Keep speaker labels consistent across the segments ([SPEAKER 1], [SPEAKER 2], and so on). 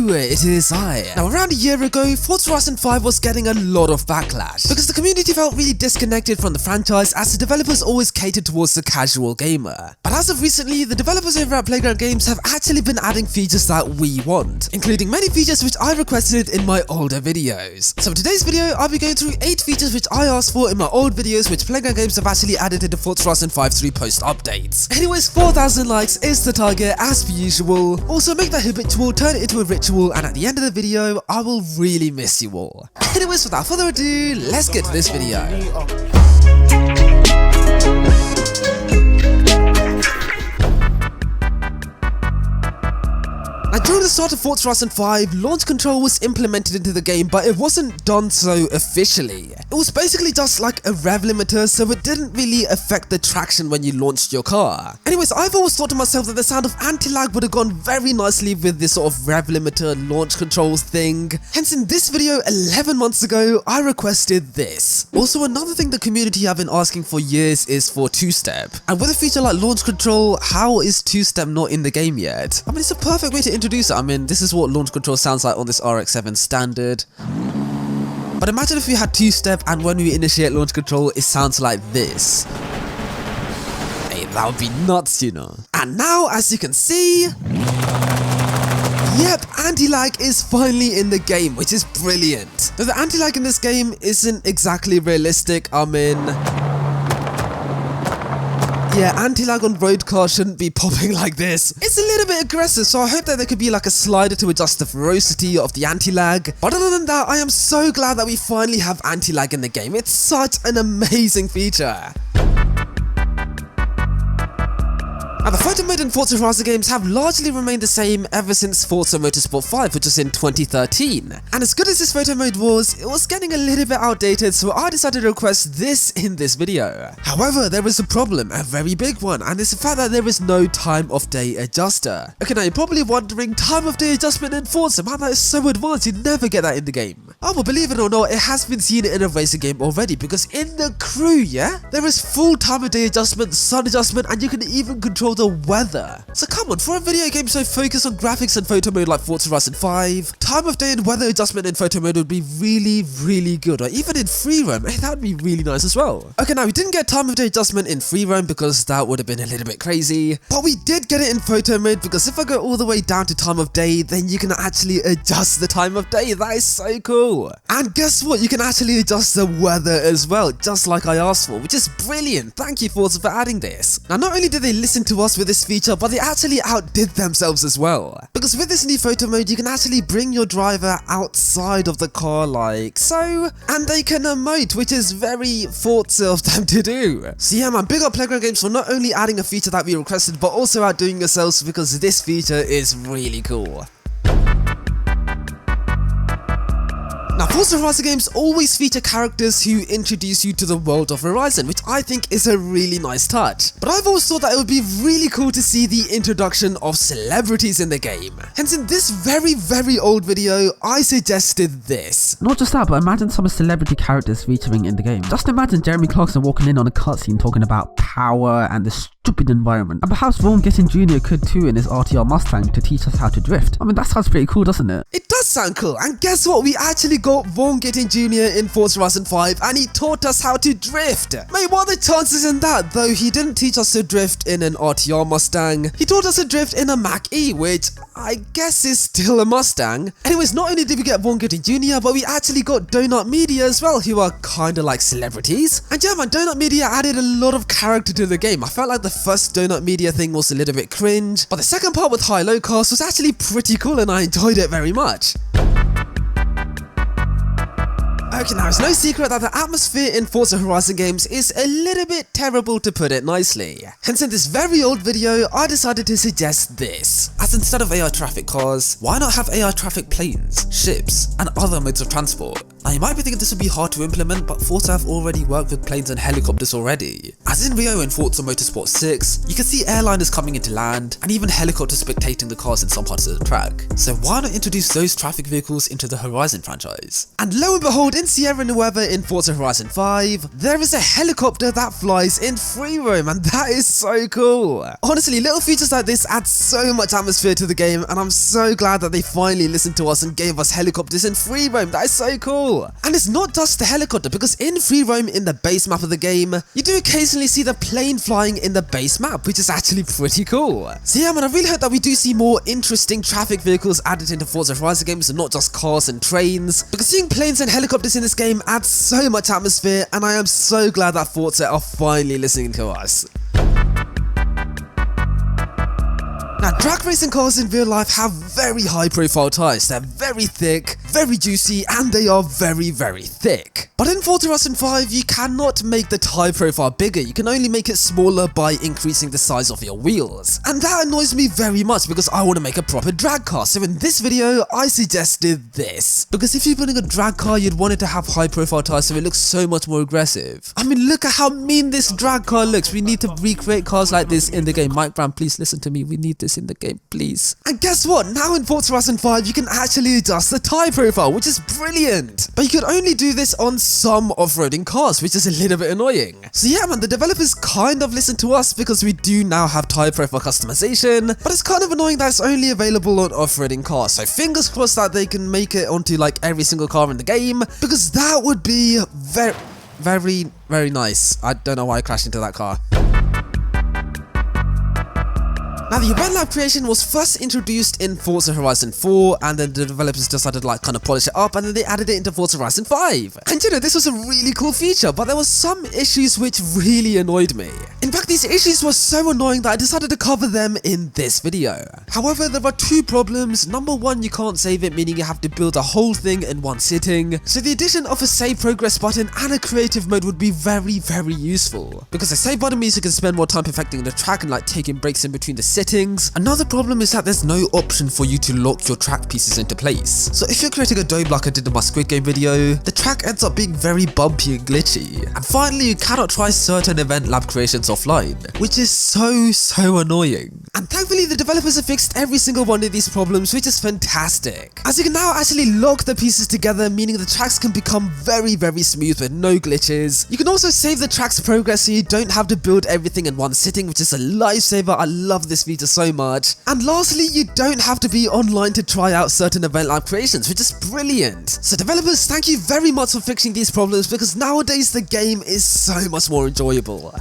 [SPEAKER 1] Hello, it is I. Now around a year ago, Forza Horizon 5 was getting a lot of backlash because the community felt really disconnected from the franchise as the developers always catered towards the casual gamer. But as of recently, the developers over at Playground Games have actually been adding features that we want, including many features which I requested in my older videos. So in today's video, I'll be going through 8 features which I asked for in my old videos which Playground Games have actually added to the Forza Horizon 5 3 post updates. Anyways, 4,000 likes is the target as per usual. Also make that habitual, turn it into a ritual, and at the end of the video, I will really miss you all. Anyways, without further ado, let's get to this video. Now, during the start of Forza Horizon 5, launch control was implemented into the game, but it wasn't done so officially. It was basically just like a rev limiter, so it didn't really affect the traction when you launched your car. Anyways, I've always thought to myself that the sound of anti-lag would have gone very nicely with this sort of rev limiter launch control thing. Hence, in this video 11 months ago, I requested this. Also, another thing the community have been asking for years is for two-step. And with a feature like launch control, how is two-step not in the game yet? I mean, it's a perfect way to introduce it. I mean, this is what launch control sounds like on this RX-7 standard. But imagine if we had two-step and when we initiate launch control, it sounds like this. Hey, that would be nuts, you know. And now, as you can see, yep, anti-lag is finally in the game, which is brilliant. Though the anti-lag in this game isn't exactly realistic. I mean, yeah, anti-lag on road cars shouldn't be popping like this. It's a little bit aggressive, so I hope that there could be like a slider to adjust the ferocity of the anti-lag. But other than that, I am so glad that we finally have anti-lag in the game. It's such an amazing feature. Now, the photo mode in Forza Horizon games have largely remained the same ever since Forza Motorsport 5, which was in 2013. And as good as this photo mode was, it was getting a little bit outdated, so I decided to request this in this video. However, there is a problem, a very big one, and it's the fact that there is no time of day adjuster. Okay, now you're probably wondering, time of day adjustment in Forza, man, that is so advanced, you'd never get that in the game. Oh, but believe it or not, it has been seen in a racing game already, because in the crew, yeah, there is full time of day adjustment, sun adjustment, and you can even control the weather. So come on, for a video game so focused on graphics and photo mode like Forza Horizon 5, time of day and weather adjustment in photo mode would be really good, or even in free roam, hey, that would be really nice as well. Okay, now we didn't get time of day adjustment in free roam because that would have been a little bit crazy, but we did get it in photo mode because if I go all the way down to time of day, then you can actually adjust the time of day. That is so cool. And guess what, you can actually adjust the weather as well, just like I asked for, which is brilliant. Thank you, Forza, for adding this. Now, not only did they listen to us with this feature, but they actually outdid themselves as well. Because with this new photo mode, you can actually bring your driver outside of the car like so, and they can emote, which is very Forza of them to do. So yeah, man, big up Playground Games for not only adding a feature that we requested, but also outdoing yourselves because this feature is really cool. Now, Forza Horizon games always feature characters who introduce you to the world of Horizon, which I think is a really nice touch. But I've always thought that it would be really cool to see the introduction of celebrities in the game. Hence, in this very old video, I suggested this.
[SPEAKER 2] Not just that, but imagine some celebrity characters featuring in the game. Just imagine Jeremy Clarkson walking in on a cutscene talking about power and the stupid environment. And perhaps Vaughn Gittin Jr. could too in his RTR Mustang to teach us how to drift. I mean, that sounds pretty cool, doesn't it?
[SPEAKER 1] It does sound cool, and guess what? We actually got Vaughn Gittin Jr. in Forza Horizon 5, and he taught us how to drift. Mate, what are the chances in that? Though he didn't teach us to drift in an RTR Mustang, he taught us to drift in a Mach-E, which I guess is still a Mustang. Anyways, not only did we get Vaughn Gittin Jr., but we actually got Donut Media as well, who are kinda like celebrities. And yeah, man, Donut Media added a lot of character to the game. I felt like the first Donut Media thing was a little bit cringe, but the second part with High-Low Cast was actually pretty cool and I enjoyed it very much. Okay, now it's no secret that the atmosphere in Forza Horizon games is a little bit terrible, to put it nicely. Hence, in this very old video, I decided to suggest this. As instead of AI traffic cars, why not have AI traffic planes, ships, and other modes of transport? Now you might be thinking this would be hard to implement, but Forza have already worked with planes and helicopters already. As in Rio and Forza Motorsport 6, you can see airliners coming into land, and even helicopters spectating the cars in some parts of the track. So why not introduce those traffic vehicles into the Horizon franchise? And lo and behold, in Sierra Nueva in Forza Horizon 5, there is a helicopter that flies in free roam, and that is so cool. Honestly, little features like this add so much atmosphere to the game, and I'm so glad that they finally listened to us and gave us helicopters in free roam. That is so cool. And it's not just the helicopter, because in free roam in the base map of the game, you do occasionally see the plane flying in the base map, which is actually pretty cool. So yeah man, I really hope that we do see more interesting traffic vehicles added into Forza Horizon games and not just cars and trains, because seeing planes and helicopters in this game adds so much atmosphere, and I am so glad that Forza are finally listening to us. Now, drag racing cars in real life have very high profile tyres. They're very thick, very juicy, and they are very, very thick. But in Forza Horizon 5, you cannot make the tyre profile bigger. You can only make it smaller by increasing the size of your wheels. And that annoys me very much because I want to make a proper drag car. So in this video, I suggested this. Because if you're building a drag car, you'd want it to have high profile tyres so it looks so much more aggressive. I mean, look at how mean this drag car looks. We need to recreate cars like this in the game. Mike Brown, please listen to me. We need this in the game, please. And guess what? Now in Forza Horizon 5, you can actually adjust the tyre profile, which is brilliant. But you could only do this on some off-roading cars, which is a little bit annoying. So yeah man, the developers kind of listened to us because we do now have tyre profile customization, but it's kind of annoying that it's only available on off-roading cars. So fingers crossed that they can make it onto like every single car in the game, because that would be very nice. I don't know why I crashed into that car. Now the Eventlab creation was first introduced in Forza Horizon 4, and then the developers decided to like kind of polish it up, and then they added it into Forza Horizon 5. And you know, this was a really cool feature, but there were some issues which really annoyed me. In fact, these issues were so annoying that I decided to cover them in this video. However, there are two problems. Number one, you can't save it, meaning you have to build a whole thing in one sitting. So the addition of a save progress button and a creative mode would be very useful, because a save button means you can spend more time perfecting the track and like taking breaks in between the settings. Another problem is that there's no option for you to lock your track pieces into place. So if you're creating a dome like I did in my Squid Game video, the track ends up being very bumpy and glitchy. And finally, you cannot try certain Eventlab creations offline, which is so annoying. And thankfully, the developers have fixed every single one of these problems, which is fantastic. As you can now actually lock the pieces together, meaning the tracks can become very smooth with no glitches. You can also save the track's progress so you don't have to build everything in one sitting, which is a lifesaver. I love this feature so much. And lastly, you don't have to be online to try out certain Eventlab creations, which is brilliant. So developers, thank you very much for fixing these problems, because nowadays the game is so much more enjoyable.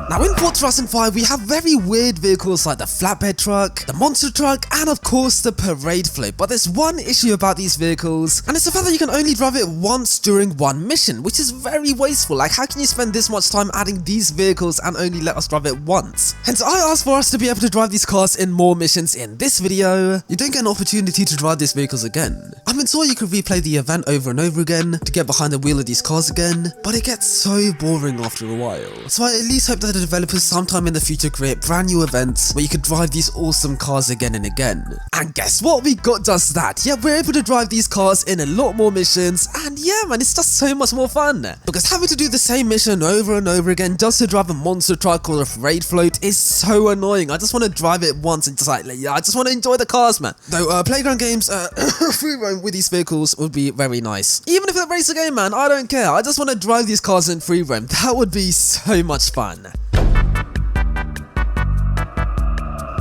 [SPEAKER 1] Now in Forza Horizon 5, we have very weird vehicles like the flatbed truck, the monster truck, and of course the parade float. But there's one issue about these vehicles, and it's the fact that you can only drive it once during one mission, which is very wasteful. Like, how can you spend this much time adding these vehicles and only let us drive it once? Hence, I asked for us to be able to drive these cars in more missions in this video. You don't get an opportunity to drive these vehicles again. I mean, sure, you could replay the event over and over again to get behind the wheel of these cars again, but it gets so boring after a while. So I at least hope that the developers sometime in the future create brand new events where you could drive these awesome cars again and again. And guess what? We got just that. Yeah, we're able to drive these cars in a lot more missions, and yeah man, it's just so much more fun. Because having to do the same mission over and over again just to drive a monster truck or a parade float is so annoying. I just want to drive it once and just like, yeah, I just want to enjoy the cars, man. Though playground games free roam with these vehicles would be very nice. Even if it's a racer game, man, I don't care. I just want to drive these cars in free roam. That would be so much fun.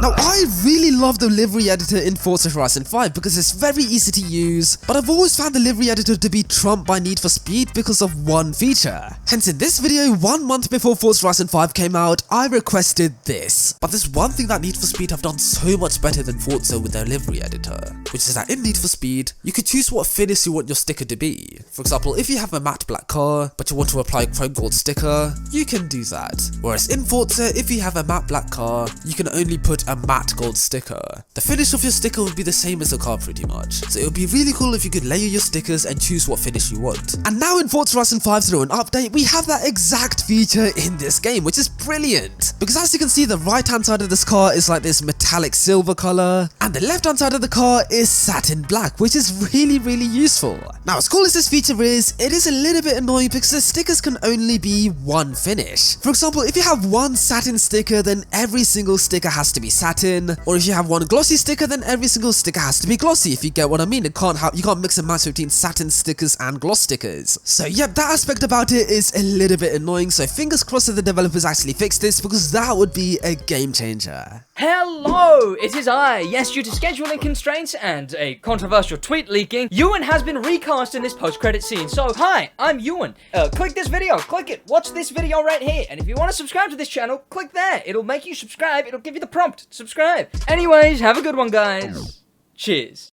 [SPEAKER 1] Now, I really love the livery editor in Forza Horizon 5 because it's very easy to use, but I've always found the livery editor to be trumped by Need for Speed because of one feature. Hence, in this video, 1 month before Forza Horizon 5 came out, I requested this. But there's one thing that Need for Speed have done so much better than Forza with their livery editor, which is that in Need for Speed, you can choose what finish you want your sticker to be. For example, if you have a matte black car, but you want to apply a chrome gold sticker, you can do that. Whereas in Forza, if you have a matte black car, you can only put a matte gold sticker. The finish of your sticker would be the same as the car pretty much, so it would be really cool if you could layer your stickers and choose what finish you want. And now in Forza Horizon 5 through an update, we have that exact feature in this game, which is brilliant. Because as you can see, the right hand side of this car is like this metallic silver color, and the left hand side of the car is satin black, which is really useful. Now as cool as this feature is, it is a little bit annoying because the stickers can only be one finish. For example, if you have one satin sticker, then every single sticker has to be satin, or if you have one glossy sticker, then every single sticker has to be glossy, if you get what I mean. You can't mix and match between satin stickers and gloss stickers. So yep, that aspect about it is a little bit annoying, so fingers crossed that the developers actually fix this, because that would be a game changer.
[SPEAKER 3] Hello, it is I. Yes, due to scheduling constraints and a controversial tweet leaking, Yuwan has been recast in this post-credit scene. So, hi, I'm Yuwan. Click this video, click it, watch this video right here. And if you want to subscribe to this channel, click there. It'll make you subscribe, it'll give you the prompt, subscribe. Anyways, have a good one, guys. Cheers.